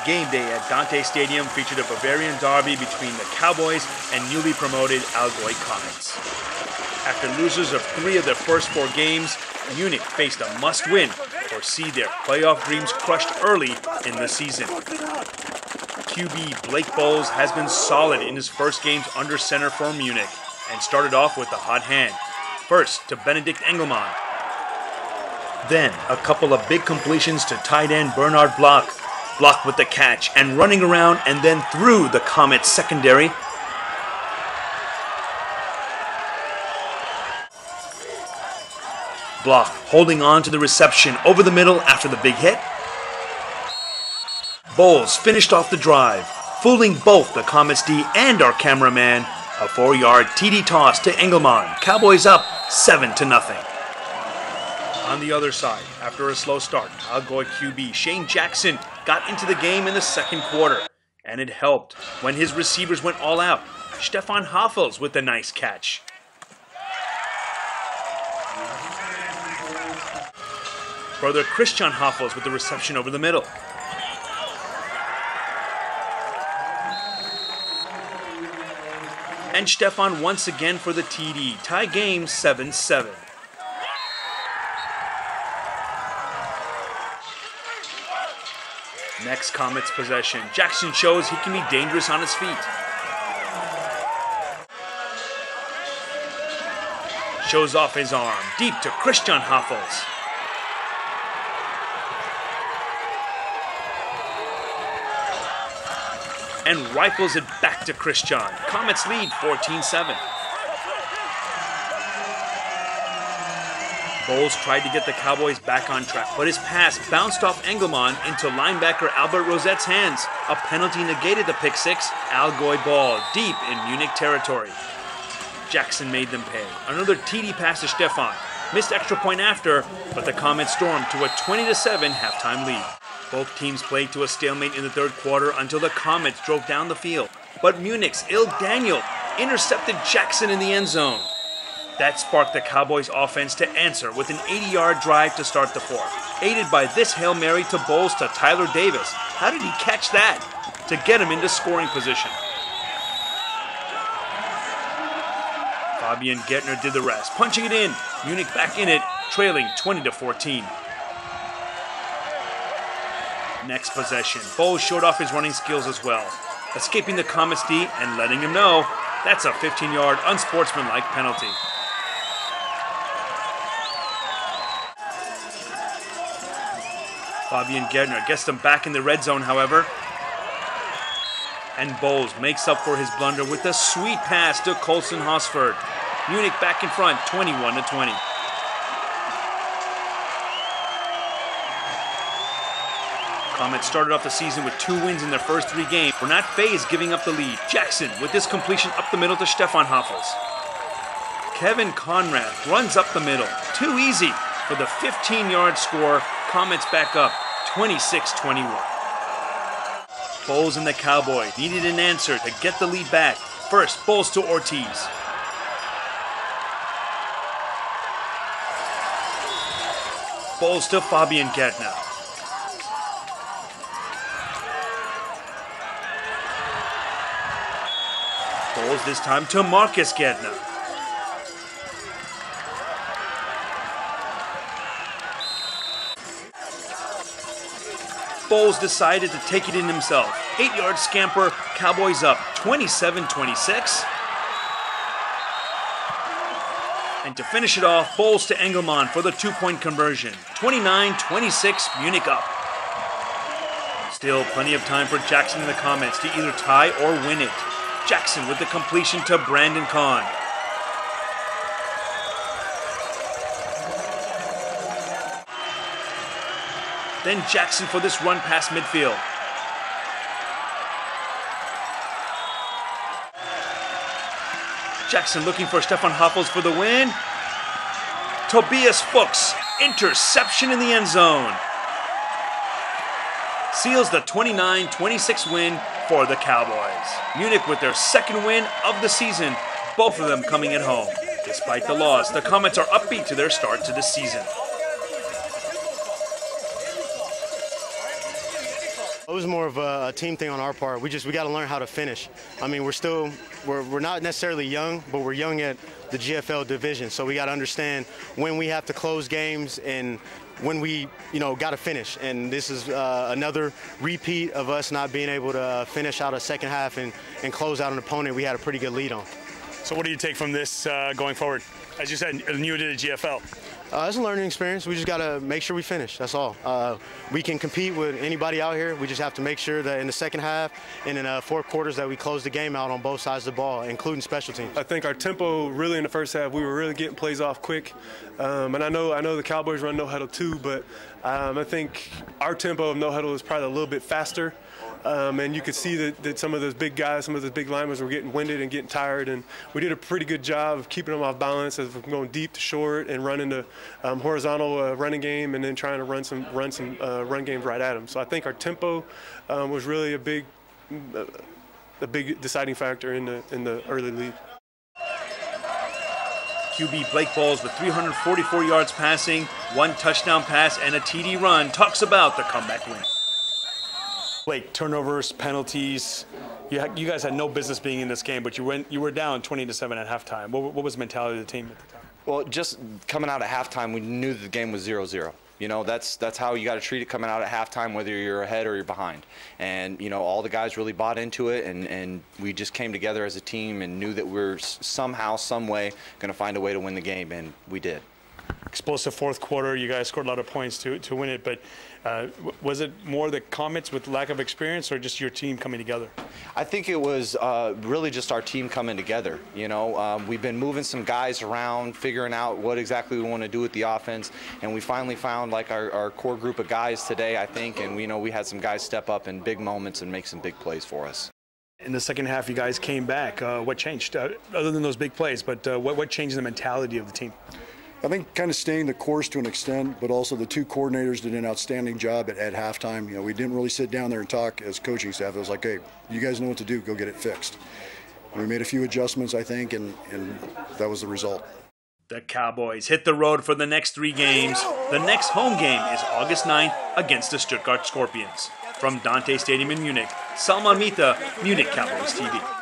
Game day at Dante Stadium featured a Bavarian derby between the Cowboys and newly promoted Allgäu Comets. After losers of 3 of their first 4 games, Munich faced a must-win or see their playoff dreams crushed early in the season. QB Blake Bowles has been solid in his first games under center for Munich and started off with a hot hand. First to Benedikt Engelmann. Then a couple of big completions to tight end Bernhard Block. Block with the catch and running around and then through the Comets secondary. Block holding on to the reception over the middle after the big hit. Bowles finished off the drive, fooling both the Comets D and our cameraman. A 4-yard TD toss to Engelmann. Cowboys up 7-0. On the other side, after a slow start, Allgäu QB Shane Jackson got into the game in the second quarter, and it helped when his receivers went all out. Stefan Hoffels with a nice catch. Further, Christian Hoffels with the reception over the middle. And Stefan once again for the TD. Tie game 7-7. Next Comets possession. Jackson shows he can be dangerous on his feet. Shows off his arm. Deep to Christian Hoffels. And rifles it back to Christian. Comets lead 14-7. Bowles tried to get the Cowboys back on track, but his pass bounced off Engelmann into linebacker Albert Rosette's hands. A penalty negated the pick six. Allgäu ball deep in Munich territory. Jackson made them pay. Another TD pass to Stefan. Missed extra point after, but the Comets stormed to a 20-7 halftime lead. Both teams played to a stalemate in the third quarter until the Comets drove down the field. But Munich's Il Daniel intercepted Jackson in the end zone. That sparked the Cowboys' offense to answer with an 80-yard drive to start the fourth, aided by this Hail Mary to Bowles to Tyler Davis. How did he catch that? To get him into scoring position. Fabian Gärtner did the rest, punching it in. Munich back in it, trailing 20-14. Next possession, Bowles showed off his running skills as well, escaping the Comets D and letting him know that's a 15-yard unsportsmanlike penalty. Fabian Gärtner gets them back in the red zone, however. And Bowles makes up for his blunder with a sweet pass to Colson Hosford. Munich back in front, 21-20. Comets started off the season with 2 wins in their first 3 games. Were not phased giving up the lead. Jackson with this completion up the middle to Stefan Hoffels. Kevin Conrad runs up the middle. Too easy for the 15-yard score. Comets back up, 26-21. Bowles and the Cowboys needed an answer to get the lead back. First, Bowles to Ortiz. Bowles to Fabian Gärtner. Bowles this time to Marcus Gärtner. Bowles decided to take it in himself. 8-yard scamper, Cowboys up 27-26. And to finish it off, Bowles to Engelmann for the 2-point conversion. 29-26, Munich up. Still plenty of time for Jackson and the Comets to either tie or win it. Jackson with the completion to Brandon Kahn. Then Jackson for this run past midfield. Jackson looking for Stefan Hoffels for the win. Tobias Fuchs, interception in the end zone. Seals the 29-26 win for the Cowboys. Munich with their second win of the season, both of them coming at home. Despite the loss, the Comets are upbeat to their start to the season. It was more of a team thing on our part. We got to learn how to finish. I mean, we're not necessarily young, but we're young at the GFL division. So we got to understand when we have to close games and when we, got to finish. And this is another repeat of us not being able to finish out a second half and close out an opponent we had a pretty good lead on. So what do you take from this going forward? As you said, new to the GFL. It's a learning experience. We just got to make sure we finish. That's all. We can compete with anybody out here. We just have to make sure that in the second half and in fourth quarters that we close the game out on both sides of the ball, including special teams. I think our tempo really in the first half, we were really getting plays off quick. And I know the Cowboys run no huddle too, but I think our tempo of no huddle is probably a little bit faster. And you could see that some of those big guys, some of those big linemen were getting winded and getting tired. And we did a pretty good job of keeping them off balance, as we're going deep to short and running the horizontal running game, and then trying to run some run games right at them. So I think our tempo was really a big deciding factor in the early lead. QB Blake Bowles with 344 yards passing, 1 touchdown pass, and a TD run talks about the comeback win. Blake, turnovers, penalties. You guys had no business being in this game, but you were down 20-7 at halftime. What was the mentality of the team at the time? Well, just coming out at halftime, we knew that the game was 0-0. That's how you got to treat it coming out at halftime, whether you're ahead or you're behind. And, all the guys really bought into it, and we just came together as a team and knew that we were somehow, some way going to find a way to win the game, and we did. Explosive fourth quarter. You guys scored a lot of points to win it, but was it more the Comets with lack of experience or just your team coming together? I think it was really just our team coming together. We've been moving some guys around, figuring out what exactly we want to do with the offense, and we finally found our core group of guys today, I think, and we had some guys step up in big moments and make some big plays for us. In the second half, you guys came back. What changed, other than those big plays, but what changed the mentality of the team? I think kind of staying the course to an extent, but also the two coordinators did an outstanding job at halftime. We didn't really sit down there and talk as coaching staff. It was like, hey, you guys know what to do, go get it fixed. We made a few adjustments, I think, and that was the result. The Cowboys hit the road for the next 3 games. The next home game is August 9th against the Stuttgart Scorpions. From Dante Stadium in Munich, Salman Mita, Munich Cowboys TV.